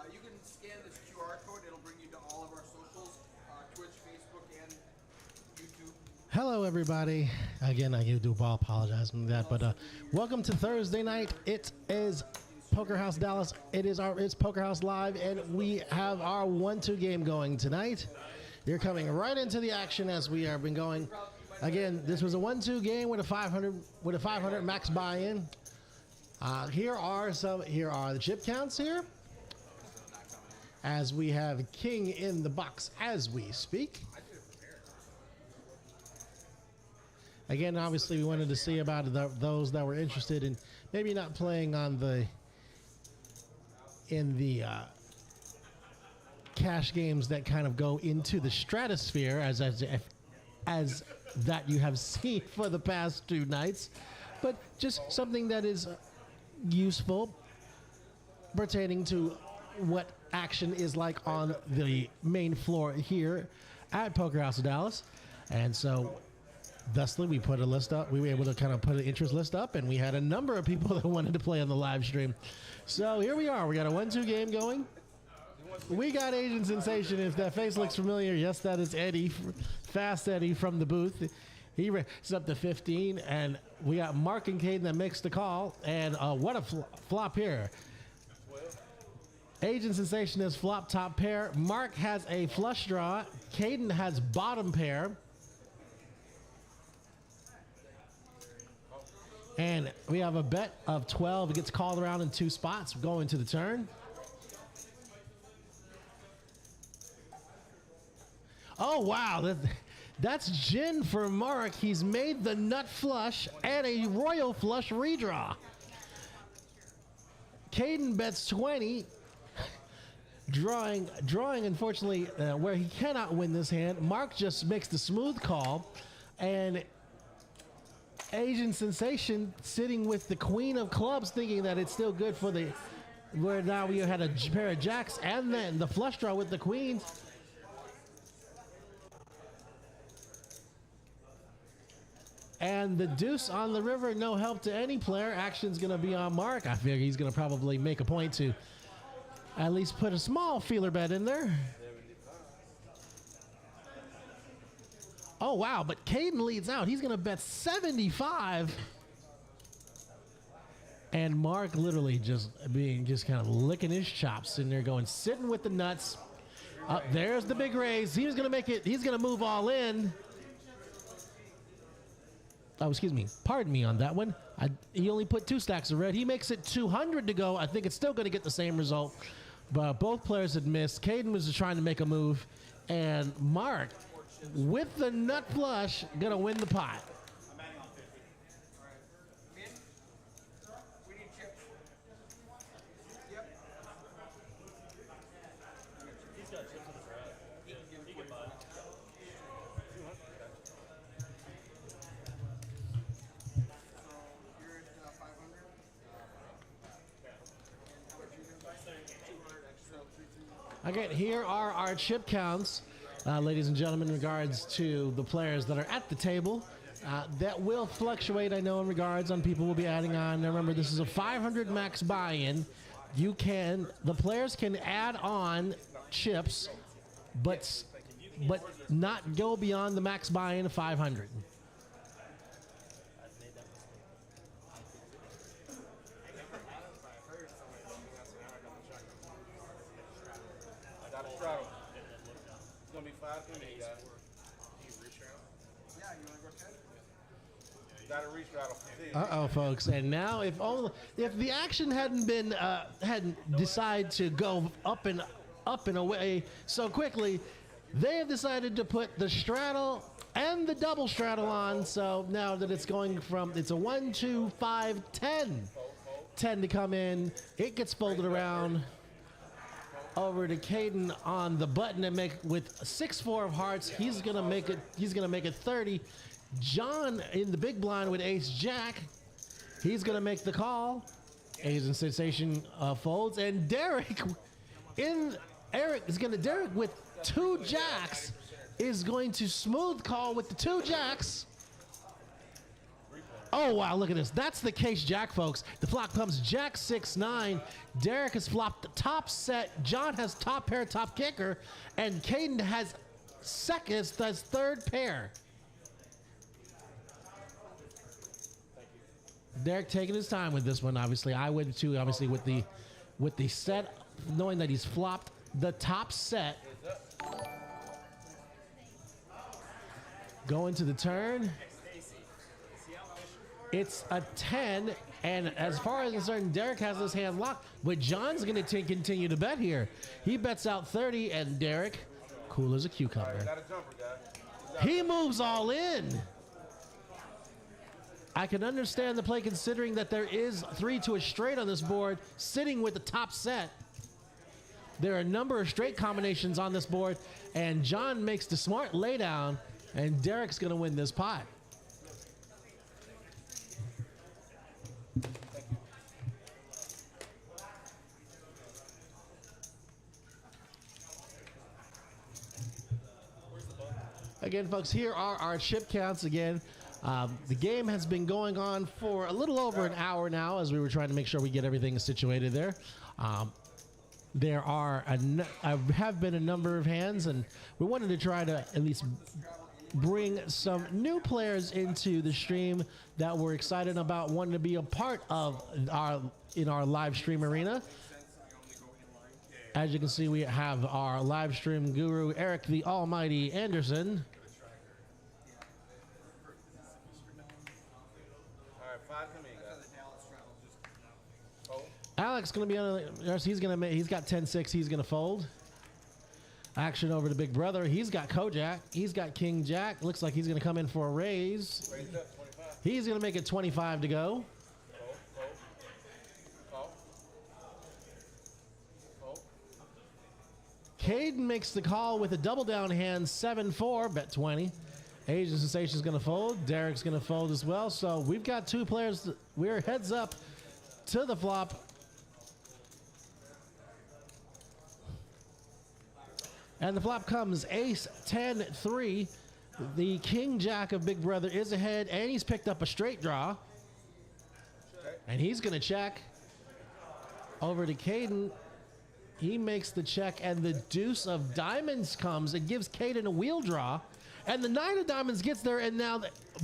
You can scan this QR code. It'll bring you to all of our socials, Twitch, Facebook, and YouTube. Hello, everybody. Again, I do apologize for that, but welcome to Thursday night. It is Poker House Dallas. It's Poker House Live, and we have our 1-2 game going tonight. You're coming right into the action as we have been going. Again, this was a 1-2 game with a 500 max buy-in. Here are the chip counts here, as we have King in the box as we speak. Again, obviously, we wanted to see about those that were interested in maybe not playing on in the cash games that kind of go into the stratosphere, as that you have seen for the past 2 nights, but just something that is useful pertaining to what action is like on the main floor here at Poker House of Dallas. And so thusly, we put a list up. We were able to kind of put an interest list up, and we had a number of people that wanted to play on the live stream. So here we are. We got a 1-2 game going. We got Agent Sensation. If that face looks familiar, yes, that is Eddie, Fast Eddie from the booth. He is up to 15, and we got Mark and Caden that makes the call. And what a flop here. Agent Sensation has flop top pair. Mark has a flush draw. Caden has bottom pair. And we have a bet of 12. It gets called around in 2 spots going to the turn. Oh, wow. That's gin for Mark. He's made the nut flush and a royal flush redraw. Caden bets 20. Drawing, unfortunately, where he cannot win this hand. Mark just makes the smooth call. And Agent Sensation sitting with the queen of clubs, thinking that it's still good for where now we had a pair of jacks and then the flush draw with the queens. And the deuce on the river, no help to any player. Action's going to be on Mark. I figure he's going to probably make a point to at least put a small feeler bet in there. Oh, wow, but Caden leads out. He's going to bet 75. And Mark literally just kind of licking his chops in there, sitting with the nuts. There's the big raise. He's going to make it. He's going to move all in. Oh, excuse me. Pardon me on that one. He only put 2 stacks of red. He makes it 200 to go. I think it's still going to get the same result. But both players had missed. Caden was just trying to make a move. And Mark, with the nut flush, going to win the pot. I'm adding on 50. All right. Min? We need chips. Yep. He's got chips in his rack. He can buy it. You're at 500. Again, here are our chip counts, ladies and gentlemen, in regards to the players that are at the table. That will fluctuate, I know, in regards on people will be adding on. Now, remember, this is a 500 max buy-in. The players can add on chips, but not go beyond the max buy-in of 500. I got a straddle. It's gonna be 5 to me, guys. Yeah, you want to go 10? Got a restraddle. Uh-oh, folks. And now if the action hadn't decided to go up and away so quickly, they have decided to put the straddle and the double straddle on. So now that it's going from, it's a 1, 2, 5, 10. 10 to come in. It gets folded around over to Caden on the button and make with 6-4 of hearts. He's gonna make it 30. John in the big blind with ace jack. He's gonna make the call. Agent Sensation folds, and Derek with 2 jacks is going to smooth call with the 2 jacks. Oh, wow, look at this. That's the case jack, folks. The flop comes jack 6-9. Derek has flopped the top set. John has top pair, top kicker. And Caden has third pair. Derek taking his time with this one, obviously. I would too, obviously, with the set, knowing that he's flopped the top set. Going to the turn. It's a 10, and as far as concerned, Derek has his hand locked, but John's going to continue to bet here. He bets out 30, and Derek, cool as a cucumber. Got a jumper, guy. He moves all in. I can understand the play considering that there is 3 to a straight on this board, sitting with the top set. There are a number of straight combinations on this board, and John makes the smart laydown, and Derek's going to win this pot. Again, folks, here are our chip counts again. The game has been going on for a little over an hour now as we were trying to make sure we get everything situated there. There have been a number of hands, and we wanted to try to at least bring some new players into the stream that we're excited about wanting to be a part of our live stream arena. As you can see, we have our live stream guru, Eric the Almighty Anderson. All right, 5 to me, guys. Alex going to be on the, he's got 10-6, he's going to fold. Action over to Big Brother. He's got Kojak. He's got King Jack. Looks like he's going to come in for a raise. Raise up, 25. He's going to make it 25 to go. Caden makes the call with a double down hand, 7-4, bet 20. Asian Sensation's going to fold. Derek's going to fold as well. So we've got 2 players. We're heads up to the flop. And the flop comes ace 10-3. The King Jack of Big Brother is ahead, and he's picked up a straight draw. And he's going to check over to Caden. He makes the check, and the deuce of diamonds comes. It gives Caden a wheel draw. And the 9 of diamonds gets there, and now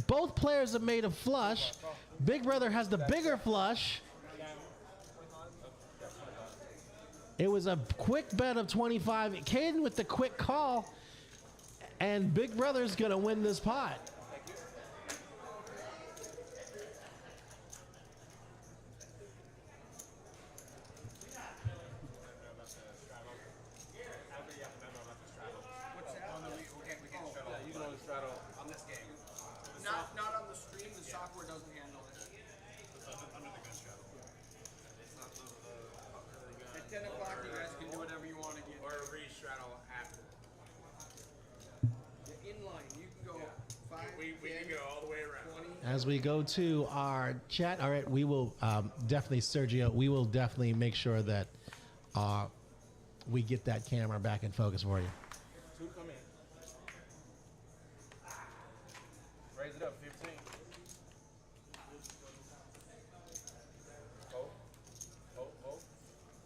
both players have made a flush. Big Brother has the bigger flush. It was a quick bet of 25. Caden with the quick call, and Big Brother's going to win this pot. What's that? We can't straddle. You can only straddle. On this game. Not on the stream. The software doesn't handle it. At 10 o'clock, you guys can do whatever you want to get. Or re-straddle after. In line, you can go 5, We 10, can go all the way around. 20. As we go to our chat, all right, we will definitely, Sergio, we will definitely make sure that we get that camera back in focus for you. 2 come in. Raise it up, 15.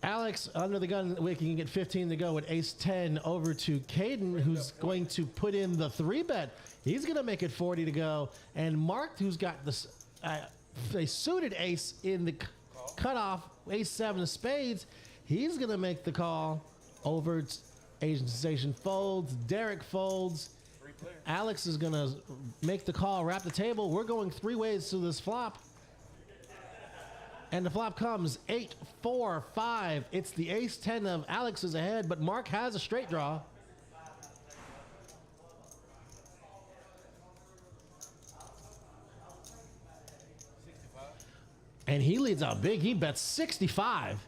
Alex, under the gun, we can get 15 to go with ace 10 over to Caden, who's going to put in the 3-bet. He's going to make it 40 to go. And Mark, who's got this a suited ace in the cutoff, ace 7 of spades, he's going to make the call over to Asian Sensation folds. Derek folds. Alex is going to make the call, wrap the table. We're going 3 ways to this flop. And the flop comes 8-4-5. It's the ace 10 of Alex is ahead, but Mark has a straight draw. And he leads out big. He bets 65.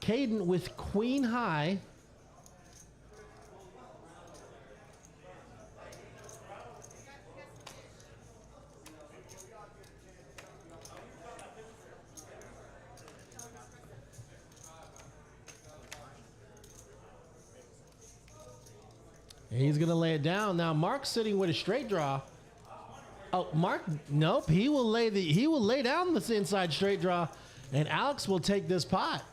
Caden with queen high. He's going to lay it down. Now, Mark's sitting with a straight draw. Oh, Mark, nope. He will lay down this inside straight draw, and Alex will take this pot.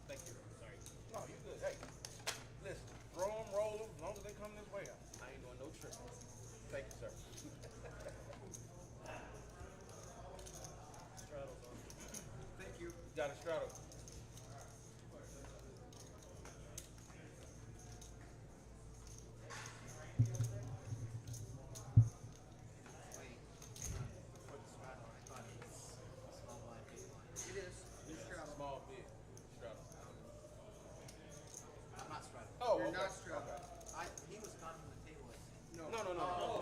Thank you. Sorry. No, you good. Hey, listen, throw them, roll them, as long as they come this way. I ain't doing no tricks. Thank you, sir. Straddle's on. Thank you. Got a straddle. It is. You straddle. Small, big. Straddle. I'm not straddling. Oh, You're okay. not straddle. He was gone from the table. I think. No.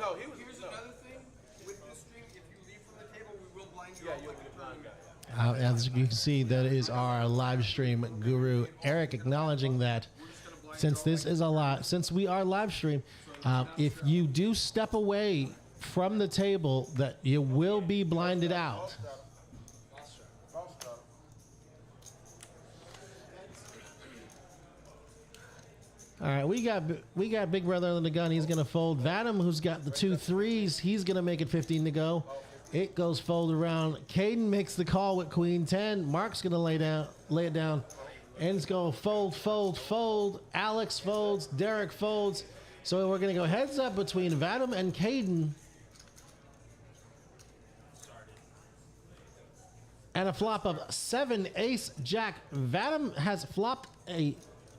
No, he was. Here's no. another thing. With this stream, if you leave from the table, we will blind you Yeah, out you'll like be a the blind tournament. guy. Yeah. As you can see, that is our live stream guru, Eric, acknowledging that since this is since we are live stream, if you do step away from the table, that you will be blinded out. Straddle. False straddle. All right, we got Big Brother on the gun. He's gonna fold. Vadim, who's got the 2 3s, he's gonna make it 15 to go. It goes fold around. Caden makes the call with Queen 10. Mark's gonna lay it down, and it's going fold, fold, fold. Alex folds. Derek folds. So we're gonna go heads up between Vadim and Caden. And a flop of 7 ace jack. Vadim has flopped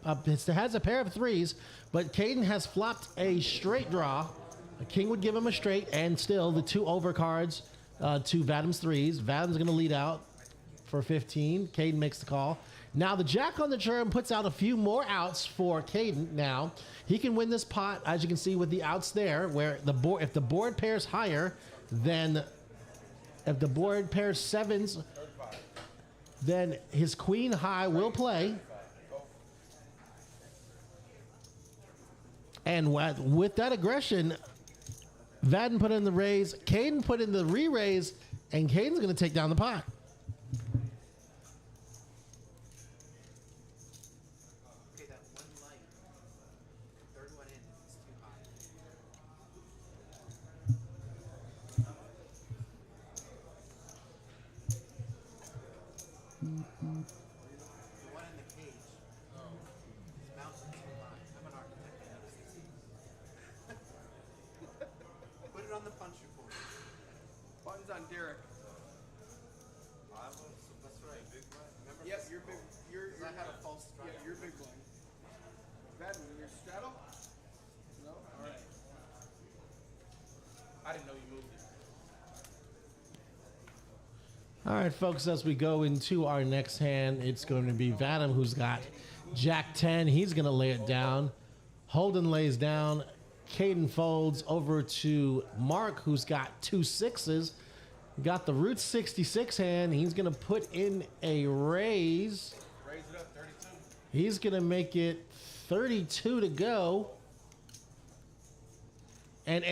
has a pair of 3s, but Caden has flopped a straight draw. A king would give him a straight, and still the 2 overcards to Vadim's 3s. Vadim's going to lead out for 15. Caden makes the call. Now the jack on the turn puts out a few more outs for Caden. Now he can win this pot, as you can see with the outs there, where if the board pairs higher, then if the board pairs 7s, then his queen high will play. And with that aggression, Vadim put in the raise, Caden put in the re-raise, and Caden's going to take down the pot. Okay, that one light. Third one in. It's too high. The one in the cage. Is mounted too high. I'm an architect. I noticed this. Put it on the punch report. Button's on Derek. That's right. Remember? Yep, you're big. Because I had a false strike. Yeah, you're big blind. Vadim, you're straddle? No? All right. I didn't know you moved it. All right, folks, as we go into our next hand, it's going to be Vadim, who's got Jack 10. He's going to lay it down. Holden lays down. Caden folds over to Mark, who's got 2 6s. Got the Route 66 hand. He's going to put in a raise. Raise it up, 32. He's going to make it 32 to go. And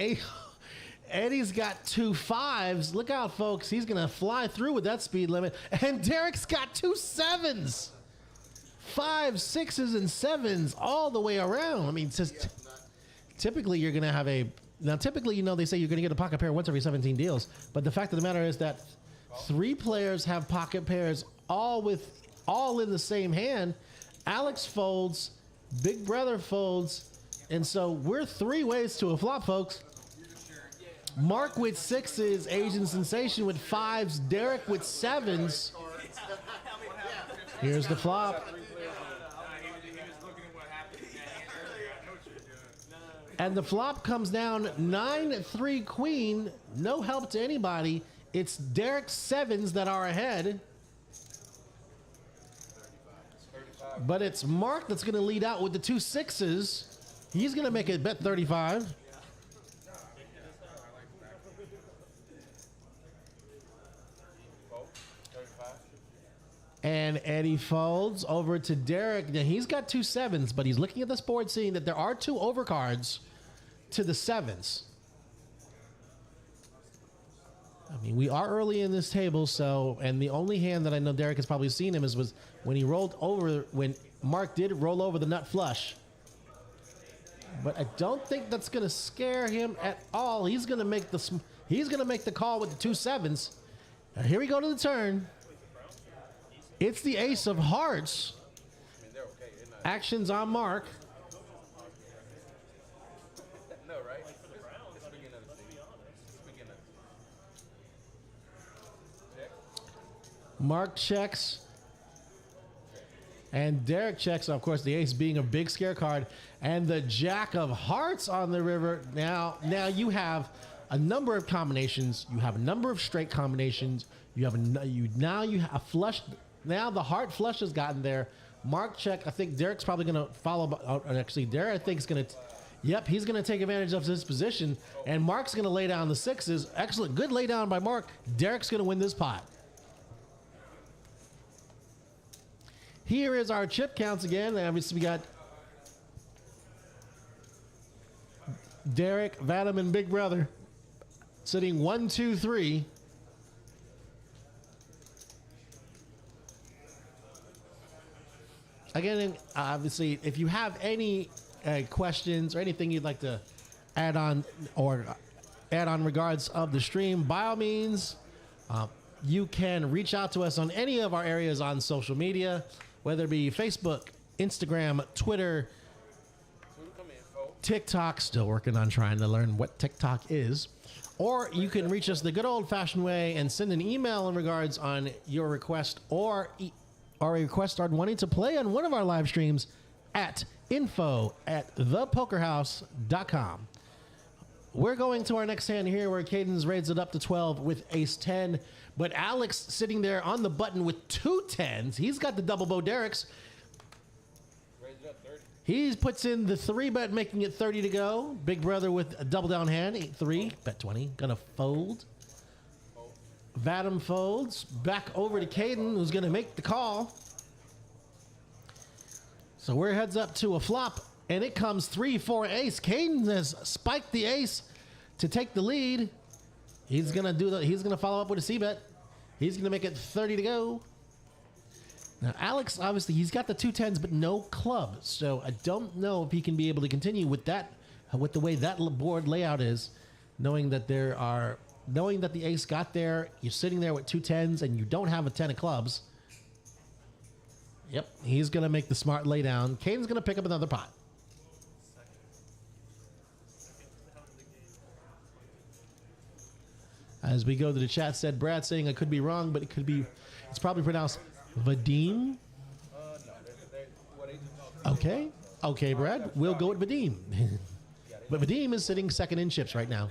Eddie's got 2 5s. Look out, folks. He's going to fly through with that speed limit. And Derek's got 2 7s. 5s, 6s, and 7s all the way around. I mean, it's just typically you're going to have typically, they say you're going to get a pocket pair once every 17 deals. But the fact of the matter is that 3 players have pocket pairs all in the same hand. Alex folds, Big Brother folds, and so we're 3 ways to a flop, folks. Mark with 6s, Asian Sensation with 5s, Derek with 7s. Here's the flop. And the flop comes down 9-3 queen. No help to anybody. It's Derek's 7s that are ahead. But it's Mark that's going to lead out with the 2 6s. He's going to make it bet 35. And Eddie folds over to Derek. Now he's got 2 7s, but he's looking at this board, seeing that there are 2 overcards to the 7s. I mean, we are early in this table, and the only hand that I know Derek has probably seen him was when he rolled over, when Mark did roll over the nut flush. But I don't think that's going to scare him at all. He's going to make the call with the 2 7s. Now here we go to the turn. It's the ace of hearts. I mean, they're okay. They're not. Actions on Mark. No, right? It's the beginning of the season. It's the beginning of the season. Check. Mark checks. And Derek checks, of course, the ace being a big scare card. And the jack of hearts on the river. Now you have a number of combinations. You have a number of straight combinations. You have a flush. Now the heart flush has gotten there. Mark check. I think Derek's probably going to follow. Actually, Derek, I think, is going to. Yep, he's going to take advantage of his position. And Mark's going to lay down the 6s. Excellent. Good lay down by Mark. Derek's going to win this pot. Here is our chip counts again. Obviously, we got Derek, Vadim, and Big Brother sitting 1, 2, 3. Again, obviously, if you have any questions or anything you'd like to add on regards of the stream, by all means, you can reach out to us on any of our areas on social media, whether it be Facebook, Instagram, Twitter, TikTok. Still working on trying to learn what TikTok is. Or you can reach us the good old-fashioned way and send an email in regards on your request or a request on wanting to play on one of our live streams at info@thepokerhouse.com. We're going to our next hand here where Caden's raised it up to 12 with ace 10. But Alex sitting there on the button with 2 10s. He's got the double bow Derek's. Raise it up 30. He puts in the 3-bet, making it 30 to go. Big Brother with a double down hand, 8-3, bet 20. Gonna fold. Vadim folds. Back over to Caden, who's gonna make the call. So we're heads up to a flop, and it comes 3-4 ace. Caden has spiked the ace to take the lead. He's gonna follow up with a C-bet. He's gonna make it 30 to go. Now Alex, obviously, he's got the 2 10s, but no clubs. So I don't know if he can be able to continue with that, with the way that board layout is, knowing that the ace got there. You're sitting there with 2 10s, and you don't have a 10 of clubs. Yep, he's gonna make the smart lay down. Caden's gonna pick up another pot. As we go to the chat, said Brad saying I could be wrong, but it's probably pronounced Vadim. No. Okay, Brad, we'll go with Vadim. But Vadim is sitting second in chips right now.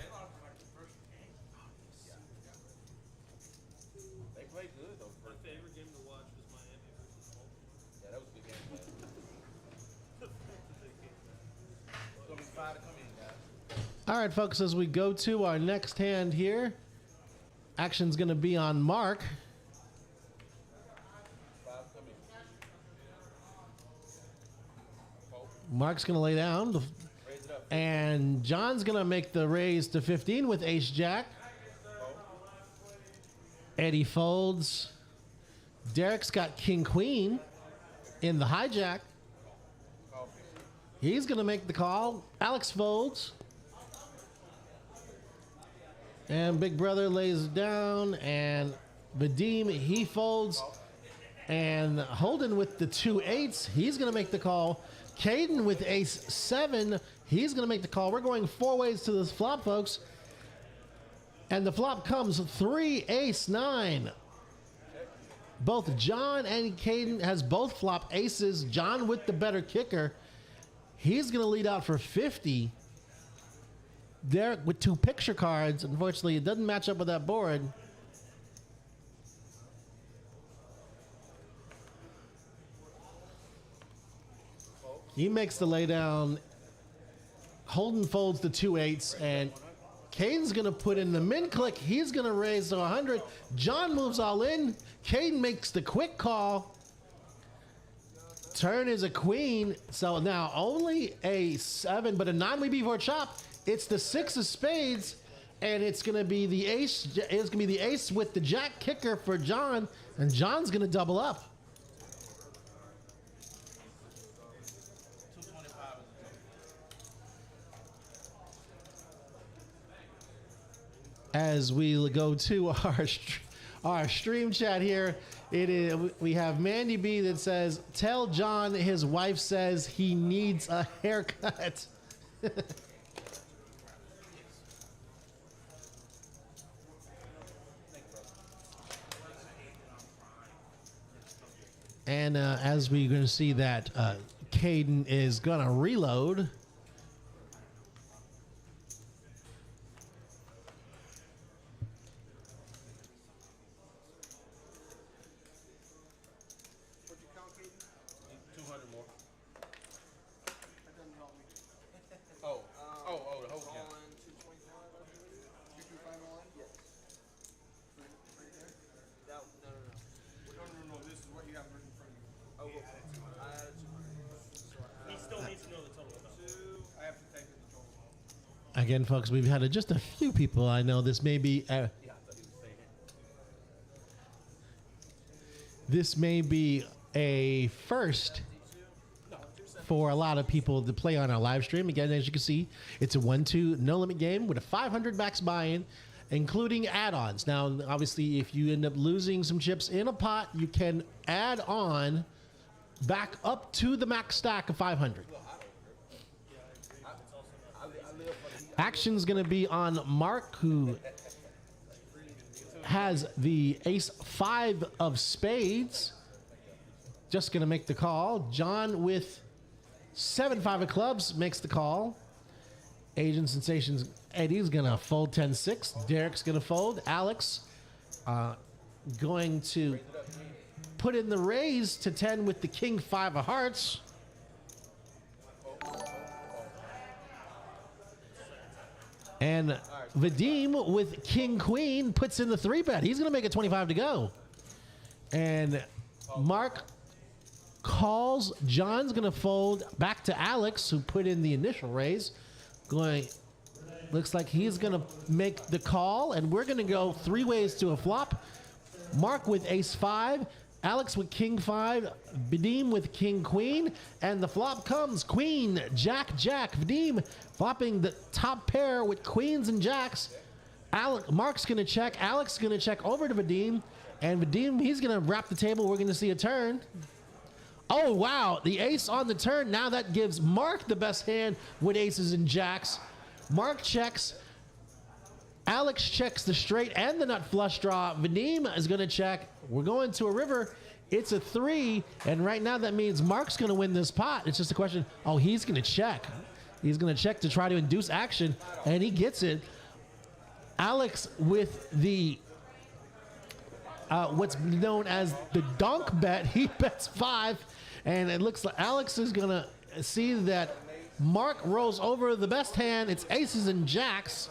They play good, though. My favorite game to watch was Miami versus Baltimore. Yeah, that was a good game. It's going to be 5 to come in, guys. All right, folks, as we go to our next hand here, action's going to be on Mark. 5 come in. Mark's going to lay down, Raise it up. and John's going to make the raise to 15 with ace-jack. Eddie folds. Derek's got king-queen in the hijack. He's going to make the call. Alex folds. And Big Brother lays it down, and Vadim, he folds. And Holden with the 2 8s, he's going to make the call. Caden with ace 7, he's going to make the call. We're going 4 ways to this flop, folks. And the flop comes 3 ace 9. Both John and Caden has both flop aces. John with the better kicker. He's going to lead out for 50. Derek with 2 picture cards. Unfortunately, it doesn't match up with that board. He makes the laydown. Holden folds the 2 8s, and Caden's going to put in the min click. He's going to raise to 100. John moves all in. Caden makes the quick call. Turn is a queen. So now only a 7, but a 9 would be for a chop. It's the 6 of spades, and it's going to be the ace. It's going to be the ace with the jack kicker for John, and John's going to double up. 225 is as we go to our stream chat here, we have Mandy B that says, "Tell John his wife says he needs a haircut." And as we're going to see that Caden is going to reload. What'd you count, Katie? 200 more. That doesn't help me. Oh, the whole count. 225 all in? Yes. Right there? No. No, this is what you have written in front of you. Oh, I added 200. So He still needs to know the total amount. I have to take in the total. Again, folks, we've had just a few people. I know this may be a first for a lot of people to play on our live stream. Again, as you can see, it's a 1-2 no limit game with a 500 max buy-in, including add-ons. Now, obviously, if you end up losing some chips in a pot, you can add on back up to the max stack of 500. Action's going to be on Mark, who has the ace 5 of spades. Just going to make the call. John with 7-5 of clubs makes the call. Agent Sensations Eddie's going to fold 10-6. Derek's going to fold. Alex going to put in the raise to 10 with the king 5 of hearts. And Vadim with king queen puts in the 3-bet. He's going to make it 25 to go. And Mark calls. John's going to fold back to Alex, who put in the initial raise. Looks like he's going to make the call, and we're going to go 3 ways to a flop. Mark with ace 5, Alex with king 5, Vadim with king queen, and the flop comes queen, jack, jack. Vadim flopping the top pair with queens and jacks. Mark's going to check. Alex is going to check over to Vadim, and Vadim, he's going to wrap the table. We're going to see a turn. Oh, wow, the ace on the turn. Now that gives Mark the best hand with aces and jacks. Mark checks. Alex checks the straight and the nut flush draw. Vadim is going to check. We're going to a river. It's a 3, and right now that means Mark's going to win this pot. It's just a question. Oh, he's going to check. He's going to check to try to induce action, and he gets it. Alex with the what's known as the donk bet. He bets 5, and it looks like Alex is going to see that Mark rolls over the best hand. It's aces and jacks.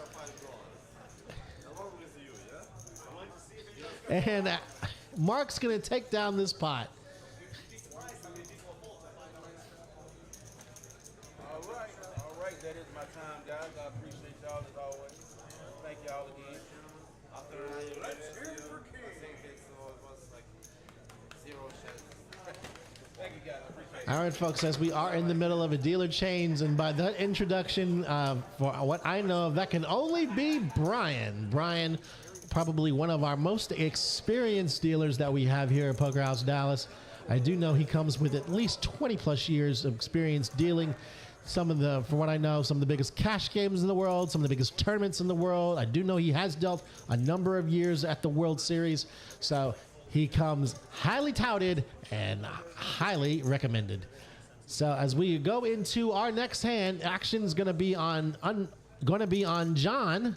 And Mark's going to take down this pot. All right. That is my time, guys. I appreciate y'all as always. Thank y'all again. Thank you, guys. I appreciate it. All right, folks, as we are in the middle of a dealer change, and by that introduction, for what I know of, that can only be Brian. Brian, probably one of our most experienced dealers that we have here at Poker House Dallas. I do know he comes with at least 20 plus years of experience dealing some of the, for what I know, some of the biggest cash games in the world, some of the biggest tournaments in the world. I do know he has dealt a number of years at the World Series. So he comes highly touted and highly recommended. So as we go into our next hand, action's going to be on John.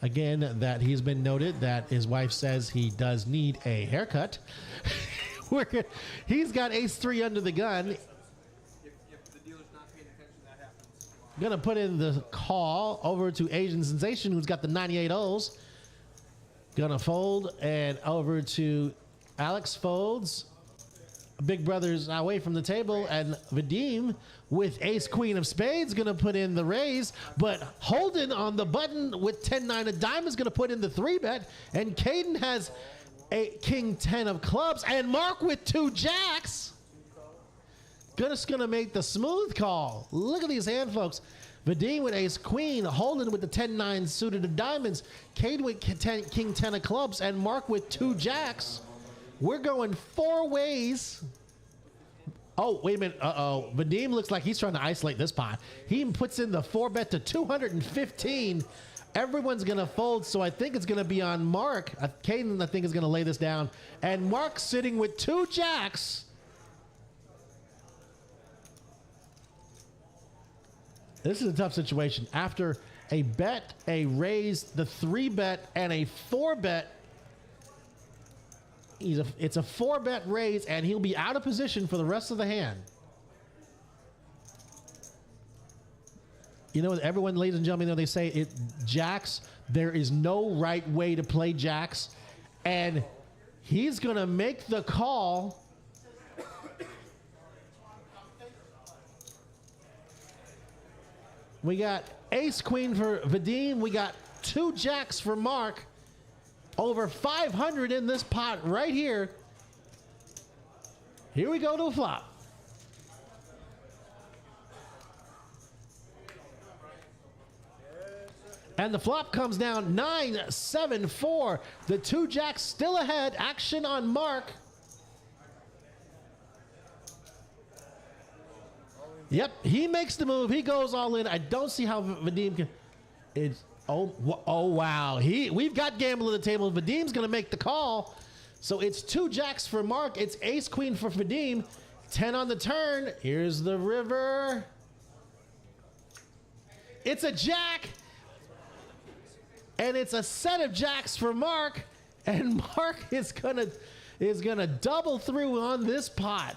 Again, that he's been noted that his wife says he does need a haircut. He's got ace 3 under the gun. If the dealer's not paying attention, that happens. Gonna put in the call over to Asian Sensation, who's got the 98 O's. Gonna fold, and over to Alex folds. Big Brother's away from the table, and Vadim with ace queen of spades gonna put in the raise, but Holden on the button with 10-9 of diamonds gonna put in the 3-bet, and Caden has a king 10 of clubs, and Mark with 2 jacks. Just gonna make the smooth call. Look at these hand, folks. Vadim with ace queen, Holden with the 10-9 suited of diamonds, Cade with king 10 of clubs, and Mark with 2 jacks. We're going 4 ways. Oh, wait a minute. Uh-oh. Vadim looks like he's trying to isolate this pot. He puts in the 4-bet to 215. Everyone's going to fold, so I think it's going to be on Mark. Caden, I think, is going to lay this down. And Mark's sitting with 2 jacks. This is a tough situation. After a bet, a raise, the 3-bet, and a 4-bet, it's a 4-bet raise, and he'll be out of position for the rest of the hand. You know, everyone, ladies and gentlemen, they say jacks, there is no right way to play jacks. And he's going to make the call. We got ace queen for Vadim. We got 2 jacks for Mark. Over 500 in this pot right here. Here we go to a flop. And the flop comes down 9-7-4. The 2 jacks still ahead. Action on Mark. Yep, he makes the move. He goes all in. I don't see how Vadim can. It's oh wow. We've got gamble at the table. Vadim's gonna make the call. So it's 2 jacks for Mark. It's ace queen for Vadim. 10 on the turn. Here's the river. It's a jack. And it's a set of jacks for Mark. And Mark is gonna double through on this pot.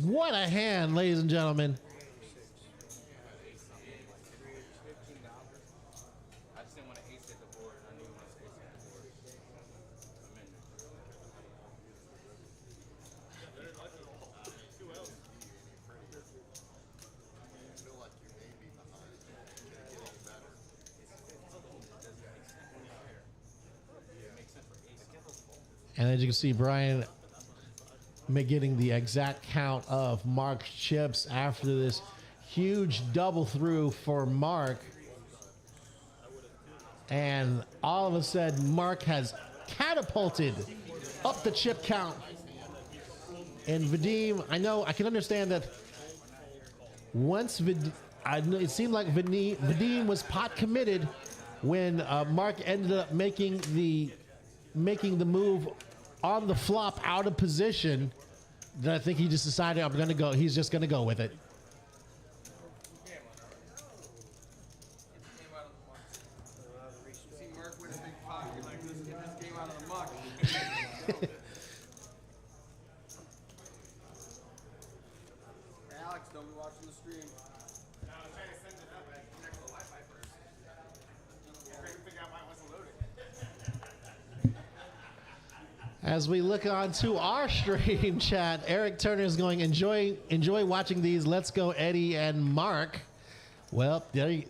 What a hand, ladies and gentlemen. I just didn't want to ace hit the board. I knew he wanted to ace hit the board. I'm in And as you can see, Brian getting the exact count of Mark's chips after this huge double through for Mark. And all of a sudden, Mark has catapulted up the chip count. And Vadim, I can understand that once it seemed like Vadim was pot committed when Mark ended up making the move on the flop out of position. That I think he just decided he's just gonna go with it. See Mark with a big pot, you're like, let's get this game out of the muck. Alex, don't be watching the stream. No, I was trying to send it up. I connect to the Wi-Fi first. I'm trying to figure out why it wasn't loaded. As we look on to our stream chat, Eric Turner is going, enjoy watching these. Let's go, Eddie and Mark. Well, there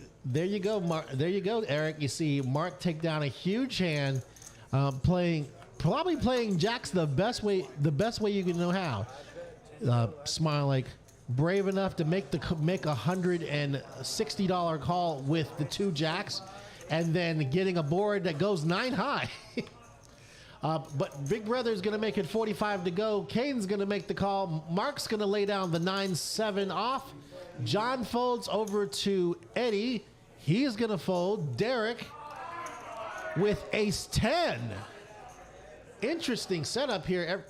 you go, Mark. There you go, Eric. You see Mark take down a huge hand, probably playing jacks the best way you can know how. Smile like brave enough to make $160 call with the 2 jacks, and then getting a board that goes 9 high. But Big Brother's going to make it 45 to go. Caden's going to make the call. Mark's going to lay down the 9-7 off. John folds over to Eddie. He's going to fold. Derek with ace-10. Interesting setup here.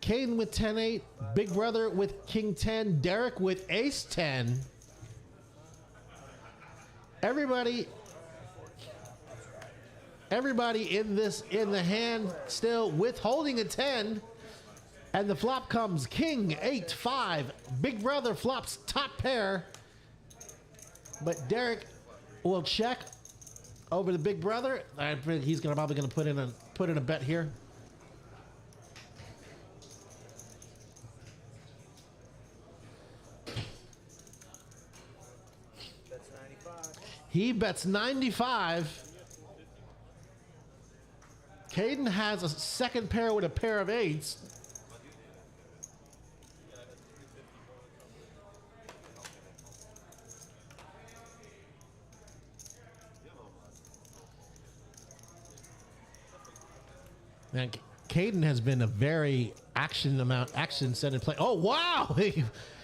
Caden with 10-8. Big Brother with king-10. Derek with ace-10. Everybody in the hand still withholding a 10, and the flop comes king 8-5. Big Brother flops top pair, but Derek will check over the Big Brother. I think he's probably gonna put in a bet here. That's 95. He bets 95. Caden has a second pair with a pair of eights. Man, Caden has been a very action-centered play. Oh, wow.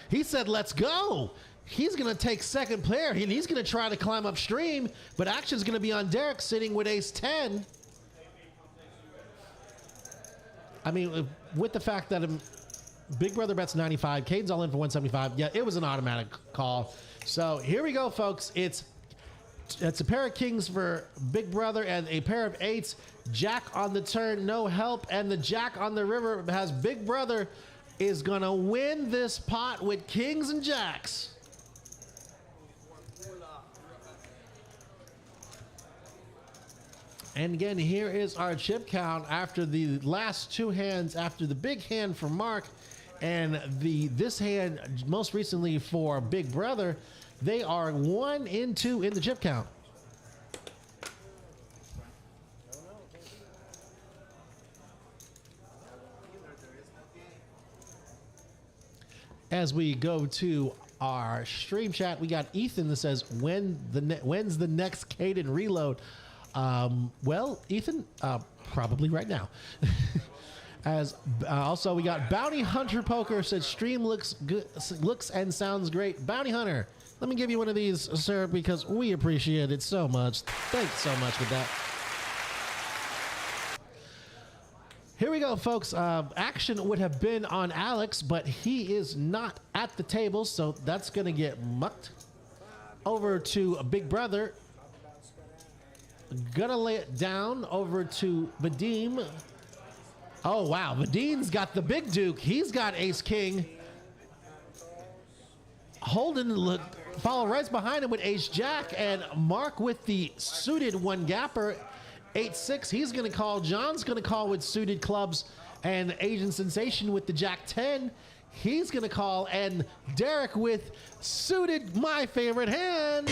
He said, let's go. He's going to take second player, and he's going to try to climb upstream, but action's going to be on Derek sitting with ace 10. I mean, with the fact that Big Brother bets 95, Caden's all in for 175. Yeah, it was an automatic call. So here we go, folks. It's a pair of kings for Big Brother and a pair of eights. Jack on the turn, no help, and the jack on the river has Big Brother is going to win this pot with kings and jacks. And again, here is our chip count after the last two hands, after the big hand for Mark and this hand most recently for Big Brother. They are 1 and 2 in the chip count. As we go to our stream chat, we got Ethan that says, when's the next Caden reload? Well, Ethan, probably right now. As also we got Bounty Hunter Poker said, stream looks good, looks and sounds great. Bounty Hunter, let me give you one of these, sir, because we appreciate it so much. Thanks so much for that. Here we go, folks. Action would have been on Alex, but he is not at the table, so that's going to get mucked. Over to Big Brother. Gonna lay it down over to Vadim. Oh, wow. Vadim's got the big duke. He's got ace king. Holden follow right behind him with ace jack, and Mark with the suited one gapper. 8-6, he's going to call. John's going to call with suited clubs, and Agent Sensation with the jack 10. He's going to call, and Derek with suited, my favorite hand.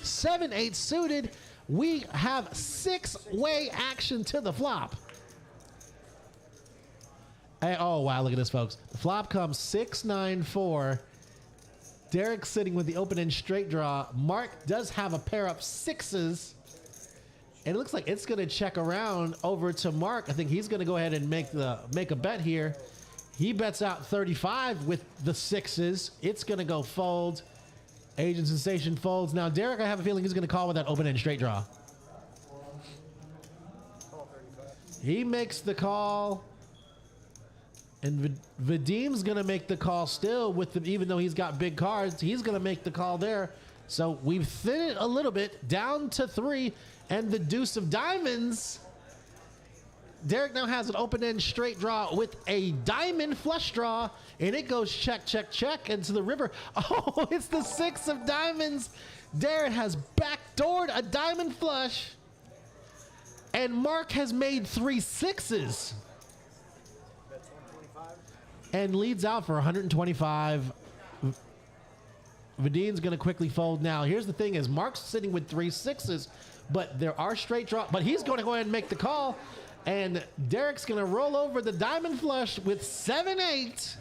7-8 suited. We have 6-way action to the flop. And, oh, wow, look at this, folks. The flop comes 6-9-4. Derek sitting with the open-end straight draw. Mark does have a pair of sixes. And it looks like it's going to check around over to Mark. I think he's going to go ahead and make a bet here. He bets out 35 with the sixes. It's going to go fold. Agent Sensation folds. Now, Derek, I have a feeling he's going to call with that open-end straight draw. He makes the call. And Vadim's going to make the call still, even though he's got big cards. He's going to make the call there. So we've thinned it a little bit, down to 3. And the deuce of diamonds. Derek now has an open-end straight draw with a diamond flush draw. And it goes check, check, check into the river. Oh, it's the 6 of diamonds. Derek has backdoored a diamond flush. And Mark has made 3 sixes. And leads out for 125. Vadim's going to quickly fold now. Here's the thing is Mark's sitting with 3 sixes. But there are straight draw. But he's going to go ahead and make the call. And Derek's going to roll over the diamond flush with 7-8.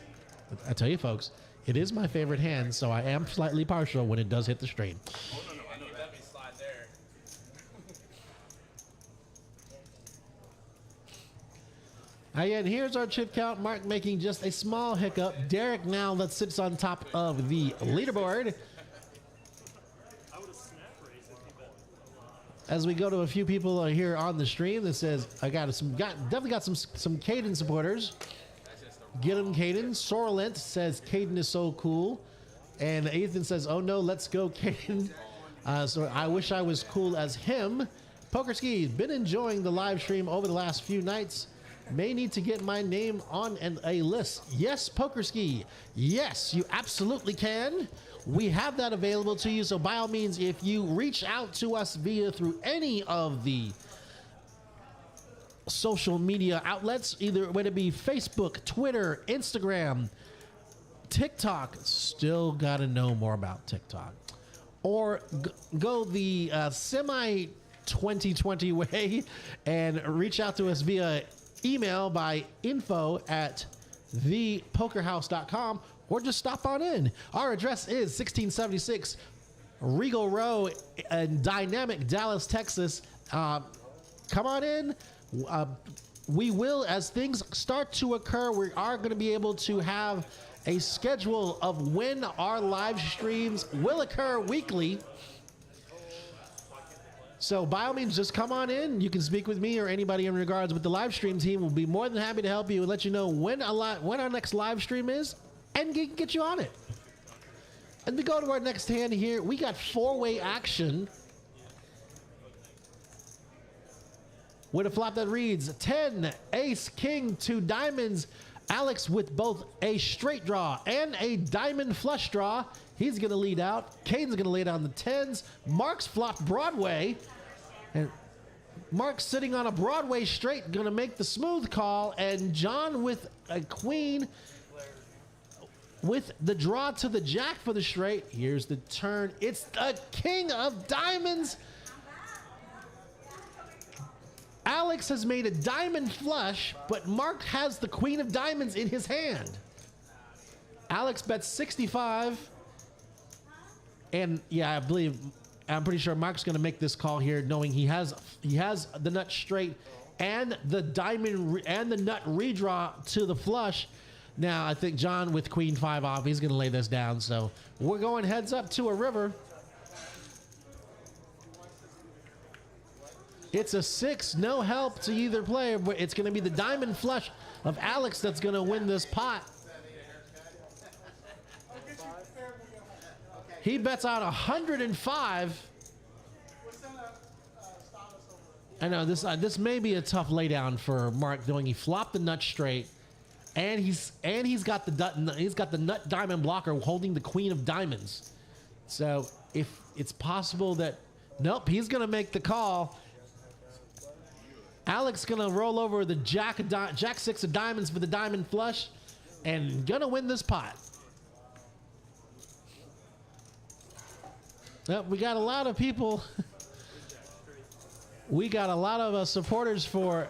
I tell you, folks, it is my favorite hand, so I am slightly partial when it does hit the stream. Oh, no, I know that. Slide there. And here's our chip count. Mark making just a small hiccup. Derek now that sits on top of the leaderboard. As we go to a few people here on the stream that says, definitely got some Caden supporters. Get him, Caden. Sorlent says Caden is so cool. And Ethan says, oh no, let's go, Caden. So I wish I was cool as him. Poker Ski, been enjoying the live stream over the last few nights. May need to get my name on a list. Yes, Poker Ski. Yes, you absolutely can. We have that available to you. So by all means, if you reach out to us through any of the social media outlets, either whether it be Facebook, Twitter, Instagram, TikTok, still got to know more about TikTok, or go the 2020 way, and reach out to us via email by info@thepokerhouse.com, or just stop on in. Our address is 1676 Regal Row in dynamic Dallas, Texas. Come on in. We will, as things start to occur, we are going to be able to have a schedule of when our live streams will occur weekly. So by all means, just come on in. You can speak with me or anybody in regards with the live stream team. We'll be more than happy to help you and let you know when our next live stream is and get you on it. And we go to our next hand here. We got four-way action with a flop that reads 10, ace, king, 2 diamonds. Alex with both a straight draw and a diamond flush draw. He's going to lead out. Caden's going to lay down the 10s. Mark's flopped Broadway. And Mark's sitting on a Broadway straight, going to make the smooth call. And John with a queen with the draw to the jack for the straight. Here's the turn. It's the king of diamonds. Alex has made a diamond flush, but Mark has the queen of diamonds in his hand. Alex bets 65. And yeah, I'm pretty sure Mark's going to make this call here, knowing he has the nut straight and the diamond and the nut redraw to the flush. Now, I think John with queen 5 off, he's going to lay this down. So we're going heads up to a river. It's a 6, no help to either player, but it's going to be the diamond flush of Alex that's going to win this pot. He bets out 105. I know this may be a tough laydown for Mark, knowing he flopped the nut straight, and he's got the nut diamond blocker holding the queen of diamonds. So if it's possible that nope, he's going to make the call. Alex gonna roll over the jack 6 of diamonds for the diamond flush, and gonna win this pot. Well, we got a lot of people. We got a lot of supporters for.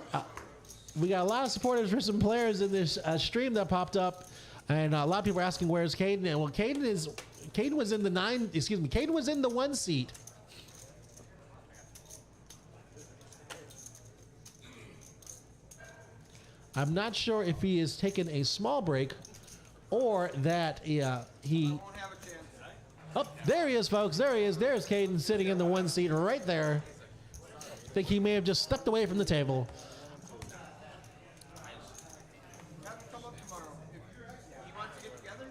We got a lot of supporters for some players in this stream that popped up, and a lot of people are asking where's Caden. And well, Caden was in the 9. Excuse me, Caden was in the 1 seat. I'm not sure if he has taken a small break or that he. Won't have a chance. Oh, there he is, folks. There he is. There's Caden sitting in the 1 seat right there. I think he may have just stepped away from the table. Have to come up tomorrow. If he wants to get together.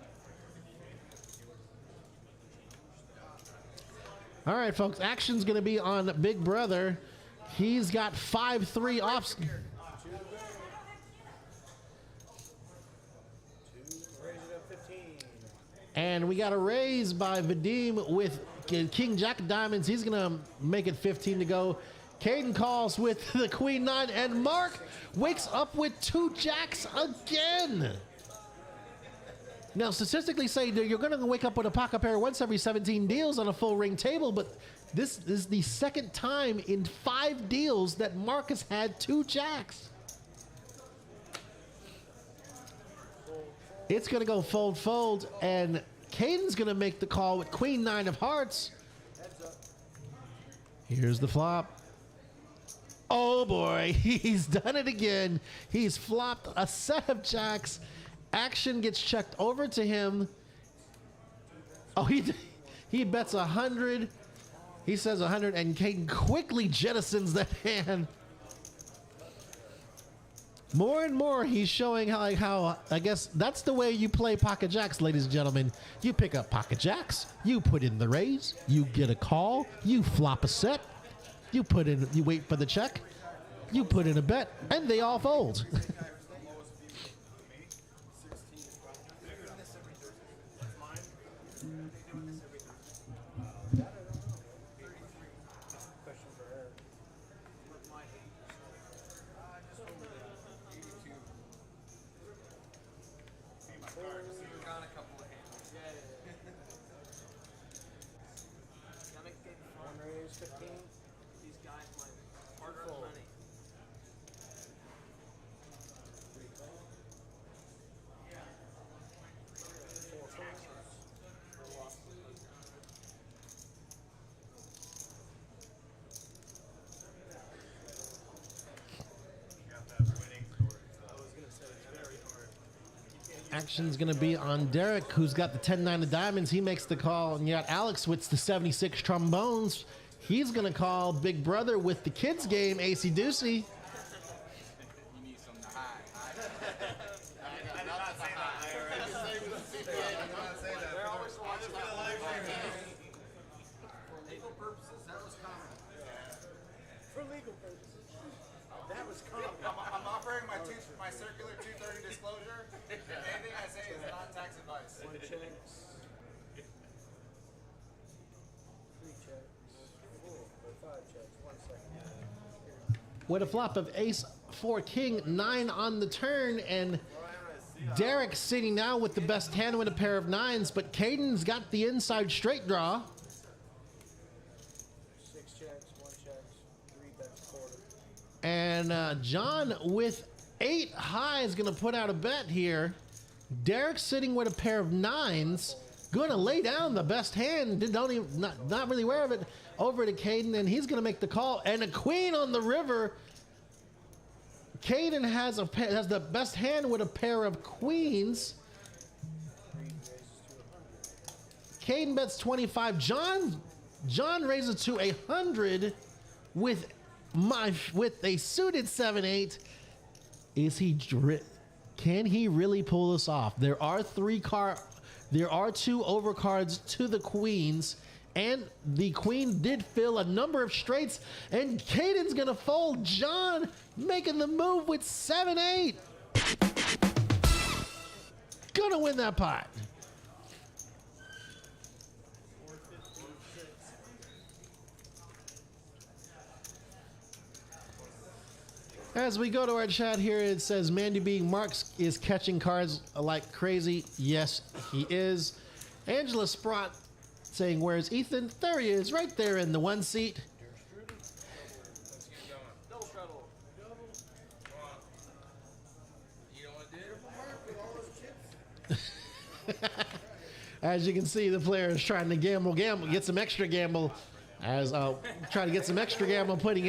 All right, folks. Action's going to be on Big Brother. He's got 5-3 off. And we got a raise by Vadim with King Jack of Diamonds. He's going to make it 15 to go. Caden calls with the Queen 9, and Mark wakes up with 2 jacks again. Now, statistically say you're going to wake up with a pocket pair once every 17 deals on a full ring table, but this is the second time in 5 deals that Mark has had 2 jacks. It's going to go fold, fold, and Caden's going to make the call with Queen 9 of hearts. Here's the flop. Oh boy, he's done it again. He's flopped a set of jacks. Action gets checked over to him. Oh, he bets 100. He says 100, and Caden quickly jettisons that hand. More and more, he's showing how I guess that's the way you play pocket jacks, ladies and gentlemen. You pick up pocket jacks, you put in the raise, you get a call, you flop a set, you wait for the check, you put in a bet, and they all fold. action's going to be on Derek, who's got the 10-9 of diamonds. He makes the call. And you got Alex with the 76 trombones. He's going to call Big Brother with the kids game, AC Doocy. You need something to hide. For legal purposes, that was common. For legal purposes. That was common. I'm offering my circular 230 disclosure. Anything I say is not tax advice. 1 checks. 3 checks. 4 or 5 checks. 1 second. With a flop of ace 4 king, 9 on the turn, and Derek sitting now with the best hand with a pair of 9s, but Caden's got the inside straight draw. 6 checks. 1 checks. 3 bets quarter. And John with 8 high is going to put out a bet here. Derek sitting with a pair of 9s, going to lay down the best hand. Don't even, not really aware of it. Over to Caden, and he's going to make the call. And a queen on the river. Caden has the best hand with a pair of queens. Caden bets 25. John raises to 100 with a suited 7-8. Can he really pull this off? There are 2 overcards to the queens, and the queen did fill a number of straights, and Caden's gonna fold. John making the move with 7-8. Gonna win that pot. As we go to our chat here, it says Mandy being Marks is catching cards like crazy. Yes, he is. Angela Sprott saying, where's Ethan? There he is, right there in the 1 seat. Double straddle. You know what did? As you can see, the player is trying to gamble, get some extra gamble, as trying to get some extra gamble, putting in